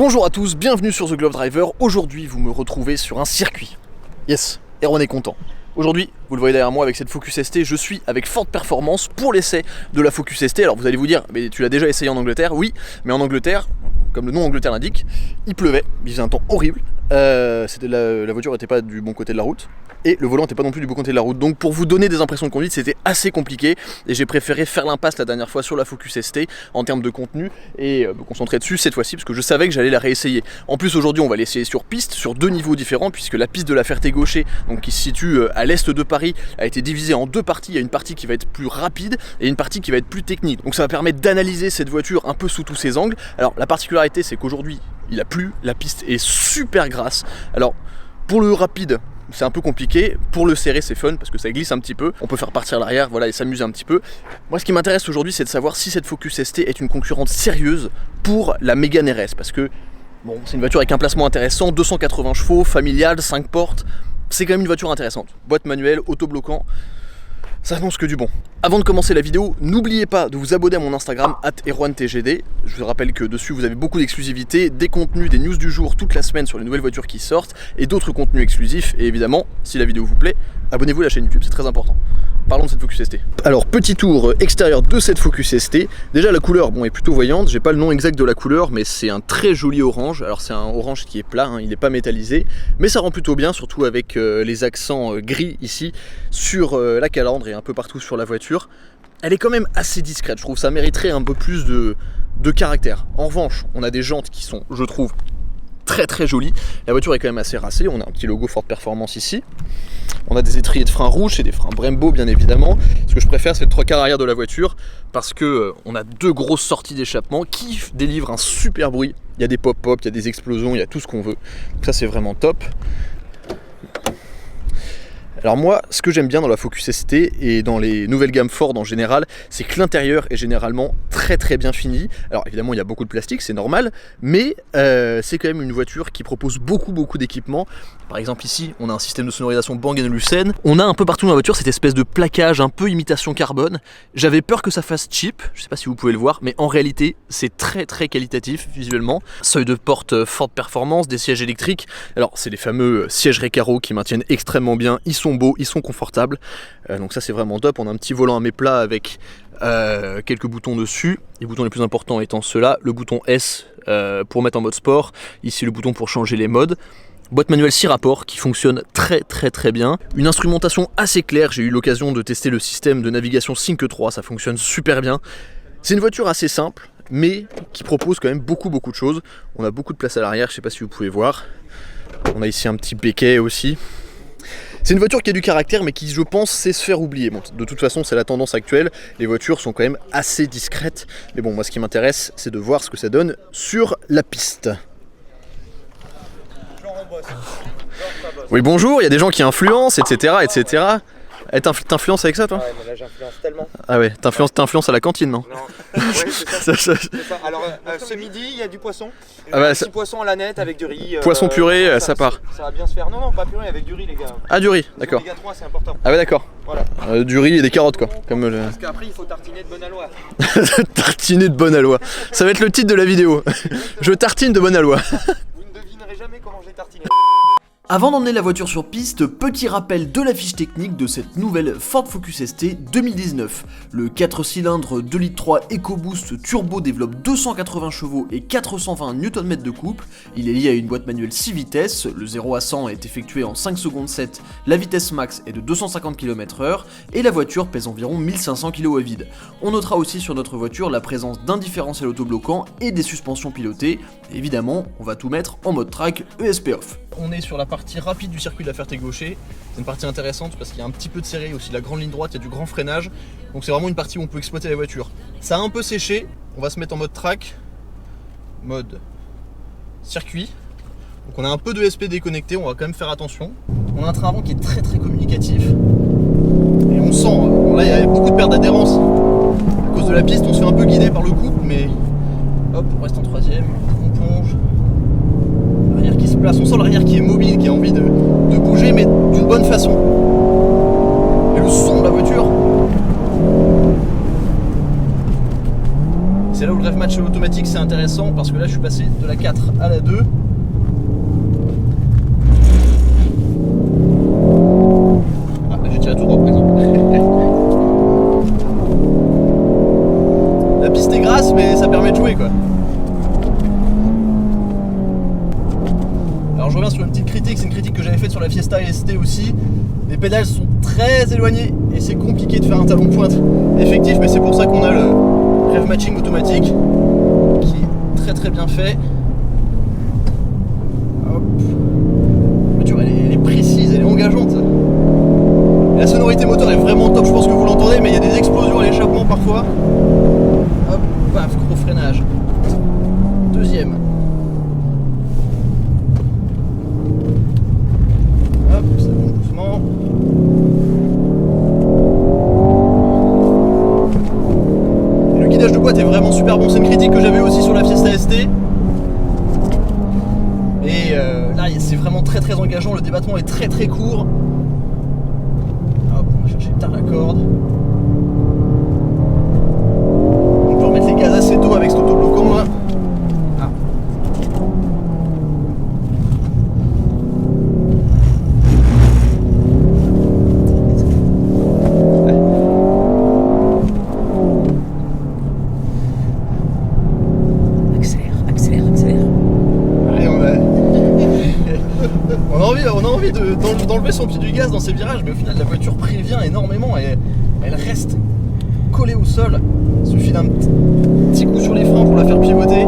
Bonjour à tous, bienvenue sur The Glove Driver. Aujourd'hui, vous me retrouvez sur un circuit. Yes, Erwan est content. Aujourd'hui, vous le voyez derrière moi avec cette Focus ST, je suis avec Ford Performance pour l'essai de la Focus ST. Alors vous allez vous dire, mais tu l'as déjà essayé en Angleterre? Oui, mais en Angleterre, comme le nom Angleterre l'indique, il pleuvait, il faisait un temps horrible. La voiture n'était pas du bon côté de la route et le volant n'était pas non plus du bon côté de la route. Donc pour vous donner des impressions de conduite, c'était assez compliqué et j'ai préféré faire l'impasse la dernière fois sur la Focus ST en termes de contenu et me concentrer dessus cette fois-ci parce que je savais que j'allais la réessayer. En plus aujourd'hui on va l'essayer sur piste, sur deux niveaux différents puisque la piste de la Ferté-Gaucher, donc qui se situe à l'est de Paris, a été divisée en deux parties. Il y a une partie qui va être plus rapide et une partie qui va être plus technique. Donc ça va permettre d'analyser cette voiture un peu sous tous ses angles. Alors la particularité c'est qu'aujourd'hui il a plu, la piste est super grasse. Alors pour le rapide c'est un peu compliqué, pour le serré c'est fun parce que ça glisse un petit peu, on peut faire partir l'arrière voilà, et s'amuser un petit peu. Moi ce qui m'intéresse aujourd'hui c'est de savoir si cette Focus ST est une concurrente sérieuse pour la Mégane RS parce que bon, c'est une voiture avec un placement intéressant, 280 chevaux, familiale, 5 portes, c'est quand même une voiture intéressante. Boîte manuelle, autobloquant, ça annonce que du bon. Avant de commencer la vidéo, n'oubliez pas de vous abonner à mon Instagram @erwantgd. Je vous rappelle que dessus vous avez beaucoup d'exclusivités, des contenus, des news du jour toute la semaine sur les nouvelles voitures qui sortent et d'autres contenus exclusifs. Et évidemment, si la vidéo vous plaît, abonnez-vous à la chaîne YouTube, c'est très important. Parlons de cette Focus ST. Alors petit tour extérieur de cette Focus ST. Déjà la couleur bon, est plutôt voyante, j'ai pas le nom exact de la couleur mais c'est un très joli orange. Alors c'est un orange qui est plat, hein, il n'est pas métallisé, mais ça rend plutôt bien, surtout avec les accents gris ici sur la calandre et un peu partout sur la voiture. Elle est quand même assez discrète, je trouve ça mériterait un peu plus de caractère. En revanche, on a des jantes qui sont, je trouve, très jolies. La voiture est quand même assez racée, on a un petit logo Ford Performance ici. On a des étriers de freins rouges et des freins Brembo bien évidemment. Ce que je préfère c'est le 3/4 arrière de la voiture parce que on a deux grosses sorties d'échappement qui délivrent un super bruit. Il y a des pop-pop, il y a des explosions, il y a tout ce qu'on veut. Donc ça c'est vraiment top. Alors moi, ce que j'aime bien dans la Focus ST et dans les nouvelles gammes Ford en général, c'est que l'intérieur est généralement très bien fini. Alors évidemment, il y a beaucoup de plastique, c'est normal, mais c'est quand même une voiture qui propose beaucoup d'équipements. Par exemple ici, on a un système de sonorisation Bang & Olufsen. On a un peu partout dans la voiture cette espèce de plaquage un peu imitation carbone. J'avais peur que ça fasse cheap, je sais pas si vous pouvez le voir, mais en réalité, c'est très qualitatif visuellement. Seuil de porte Ford Performance, des sièges électriques. Alors c'est les fameux sièges Recaro qui maintiennent extrêmement bien, ils sont beaux, ils sont confortables, donc ça c'est vraiment top. On a un petit volant à mes plats avec quelques boutons dessus, les boutons les plus importants étant ceux-là, le bouton S pour mettre en mode sport, ici le bouton pour changer les modes. Boîte manuelle 6 rapports qui fonctionne très bien. Une instrumentation assez claire, j'ai eu l'occasion de tester le système de navigation Sync 3, ça fonctionne super bien. C'est une voiture assez simple, mais qui propose quand même beaucoup de choses. On a beaucoup de place à l'arrière, je sais pas si vous pouvez voir. On a ici un petit béquet aussi. C'est une voiture qui a du caractère mais qui je pense sait se faire oublier. Bon, de toute façon c'est la tendance actuelle, les voitures sont quand même assez discrètes. Mais bon, moi ce qui m'intéresse c'est de voir ce que ça donne sur la piste. Oui bonjour, il y a des gens qui influencent, etc. T'influences avec ça toi? Ouais mais là j'influence tellement. Ah ouais, t'influences à la cantine non? Ouais c'est ça. Alors ce midi il y a du poisson. Ah bah, petit poisson à la nette avec du riz. Poisson purée, ça part. Ça va bien se faire. Non pas purée, avec du riz les gars. Ah du riz, d'accord. Oméga 3 c'est important. Ah ouais d'accord. Voilà. Du riz et des carottes quoi. Comme Parce qu'après il faut tartiner de bonne aloi. Tartiner de bonne aloi. Ça va être le titre de la vidéo. Je tartine de bonne aloi. Vous ne devinerez jamais comment j'ai tartiné. Avant d'emmener la voiture sur piste, petit rappel de la fiche technique de cette nouvelle Ford Focus ST 2019. Le 4 cylindres 2,3 litres EcoBoost Turbo développe 280 chevaux et 420 Nm de couple. Il est lié à une boîte manuelle 6 vitesses, le 0 à 100 est effectué en 5 secondes 7, la vitesse max est de 250 km/h et la voiture pèse environ 1500 kg à vide. On notera aussi sur notre voiture la présence d'un différentiel autobloquant et des suspensions pilotées. Évidemment, on va tout mettre en mode track ESP off. On est sur la partie rapide du circuit de la Ferté-Gaucher. C'est une partie intéressante parce qu'il y a un petit peu de serré, aussi la grande ligne droite, il y a du grand freinage. Donc c'est vraiment une partie où on peut exploiter la voiture. Ça a un peu séché, on va se mettre en mode track, mode circuit. Donc on a un peu de SP déconnecté, on va quand même faire attention. On a un train avant qui est très communicatif. Et on sent, bon là il y a beaucoup de perte d'adhérence. À cause de la piste, on se fait un peu guider par le couple, mais hop, on reste en troisième, on plonge. L'arrière qui se place, on sent l'arrière qui est mobile, qui a envie de bouger, mais d'une bonne façon. Et le son de la voiture, c'est là où le rêve match automatique c'est intéressant parce que là je suis passé de la 4 à la 2. Ah, là j'ai tiré tout droit par exemple. La piste est grasse mais ça permet de jouer quoi. Alors je reviens sur une petite critique, c'est une critique que j'avais faite sur la Fiesta ST aussi. Les pédales sont très éloignées et c'est compliqué de faire un talon pointe effectif, mais c'est pour ça qu'on a le rev matching automatique qui est très bien fait. Hop. La voiture elle est précise, elle est engageante. Et la sonorité moteur est vraiment top, je pense que vous l'entendez, mais il y a des explosions à l'échappement parfois. Hop, paf, gros freinage. Deuxième. Hop, ça bouge doucement. Et le guidage de boîte est vraiment super bon, c'est une critique que j'avais aussi sur la Fiesta ST. Et là c'est vraiment très engageant, le débattement est très court. Hop, on va chercher tard la corde. On peut remettre les gaz assez tôt avec cet autobloquant là. Ah. Accélère. Allez, on a envie d'enlever son pied du gaz dans ces virages, mais au final la voiture prévient énormément et elle reste collée au sol. Il suffit d'un petit coup sur les freins pour la faire pivoter.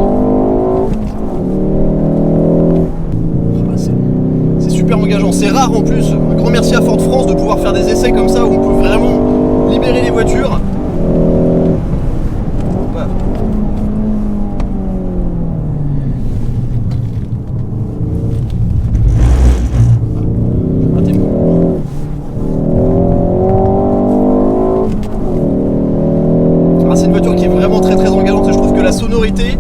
C'est super engageant, c'est rare en plus. Un grand merci à Ford France de pouvoir faire des essais comme ça où on peut vraiment libérer les voitures. Voilà. C'est une voiture qui est vraiment très engageante et je trouve que la sonorité,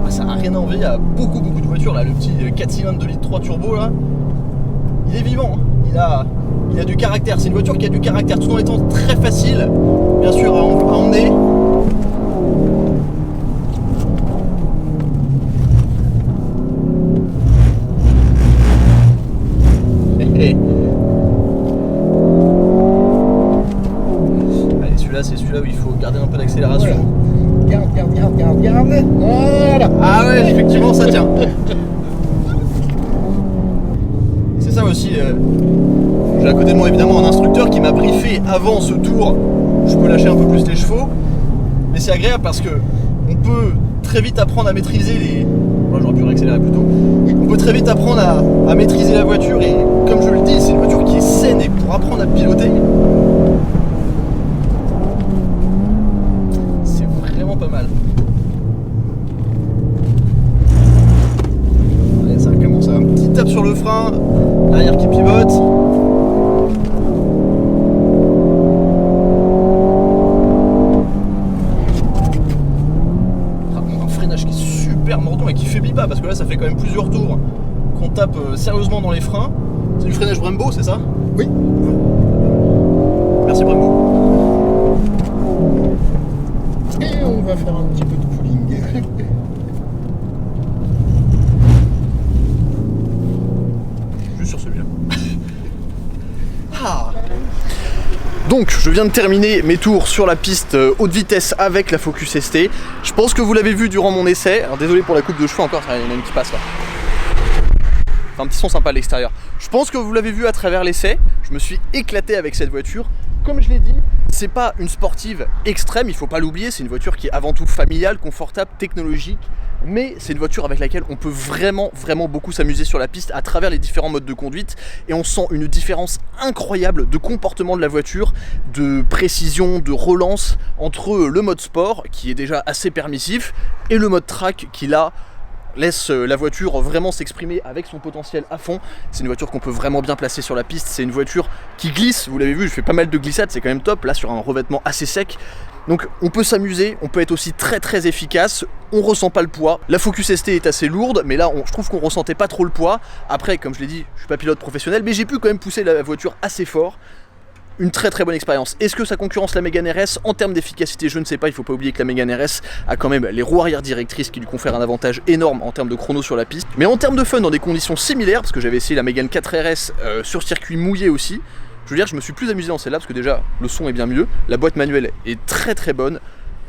ça n'a rien à envier à beaucoup de voitures là. Le petit 4 cylindres 2 litres 3 turbo là, il est vivant, hein. Il a du caractère, c'est une voiture qui a du caractère tout en étant très facile bien sûr à emmener. C'est celui-là où il faut garder un peu d'accélération. Voilà. Garde. Voilà. Ah ouais, effectivement, ça tient. C'est ça aussi. J'ai à côté de moi évidemment un instructeur qui m'a briefé avant ce tour. Je peux lâcher un peu plus les chevaux, mais c'est agréable parce que on peut très vite apprendre à maîtriser les. Là, j'aurais pu réaccélérer plus tôt. On peut très vite apprendre à maîtriser la voiture et comme je le dis, c'est une voiture qui est saine et pour apprendre à piloter. Pas mal. Allez, ça commence à un petit tape sur le frein, l'arrière qui pivote. Un freinage qui est super mordant et qui faiblit pas parce que là ça fait quand même plusieurs tours qu'on tape sérieusement dans les freins. C'est du freinage Brembo, c'est ça? Oui. Merci Brembo. Et on va faire un petit peu de cooling. Juste sur celui-là. Ah. Donc je viens de terminer mes tours sur la piste haute vitesse avec la Focus ST. Je pense que vous l'avez vu durant mon essai. Alors désolé pour la coupe de cheveux encore, il y en a une qui passe là. Enfin, un petit son sympa à l'extérieur. Je pense que vous l'avez vu à travers l'essai. Je me suis éclaté avec cette voiture. Comme je l'ai dit, c'est pas une sportive extrême, il faut pas l'oublier, c'est une voiture qui est avant tout familiale, confortable, technologique, mais c'est une voiture avec laquelle on peut vraiment beaucoup s'amuser sur la piste à travers les différents modes de conduite et on sent une différence incroyable de comportement de la voiture, de précision, de relance entre le mode sport qui est déjà assez permissif et le mode track qui là laisse la voiture vraiment s'exprimer avec son potentiel à fond. C'est une voiture qu'on peut vraiment bien placer sur la piste, c'est une voiture qui glisse, vous l'avez vu, je fais pas mal de glissades, c'est quand même top, là sur un revêtement assez sec. Donc on peut s'amuser, on peut être aussi très efficace, on ressent pas le poids. La Focus ST est assez lourde, mais là je trouve qu'on ressentait pas trop le poids. Après, comme je l'ai dit, je suis pas pilote professionnel, mais j'ai pu quand même pousser la voiture assez fort. une très très bonne expérience. Est-ce que ça concurrence la Mégane RS en termes d'efficacité? Je ne sais pas, il ne faut pas oublier que la Mégane RS a quand même les roues arrière directrices qui lui confèrent un avantage énorme en termes de chrono sur la piste. Mais en termes de fun, dans des conditions similaires, parce que j'avais essayé la Mégane 4 RS sur circuit mouillé aussi, je veux dire, je me suis plus amusé dans celle-là parce que déjà le son est bien mieux, la boîte manuelle est très très bonne.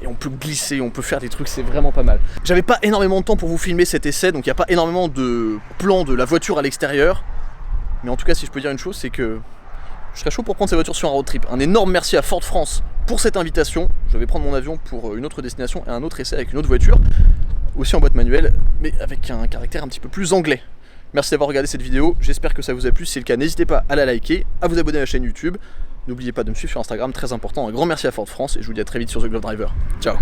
Et on peut glisser, on peut faire des trucs, c'est vraiment pas mal. J'avais pas énormément de temps pour vous filmer cet essai, donc il n'y a pas énormément de plans de la voiture à l'extérieur. Mais en tout cas, si je peux dire une chose, c'est que je serais chaud pour prendre cette voiture sur un road trip. Un énorme merci à Ford France pour cette invitation. Je vais prendre mon avion pour une autre destination et un autre essai avec une autre voiture, aussi en boîte manuelle, mais avec un caractère un petit peu plus anglais. Merci d'avoir regardé cette vidéo, j'espère que ça vous a plu. Si c'est le cas, n'hésitez pas à la liker, à vous abonner à la chaîne YouTube. N'oubliez pas de me suivre sur Instagram, très important. Un grand merci à Ford France et je vous dis à très vite sur The Glove Driver. Ciao.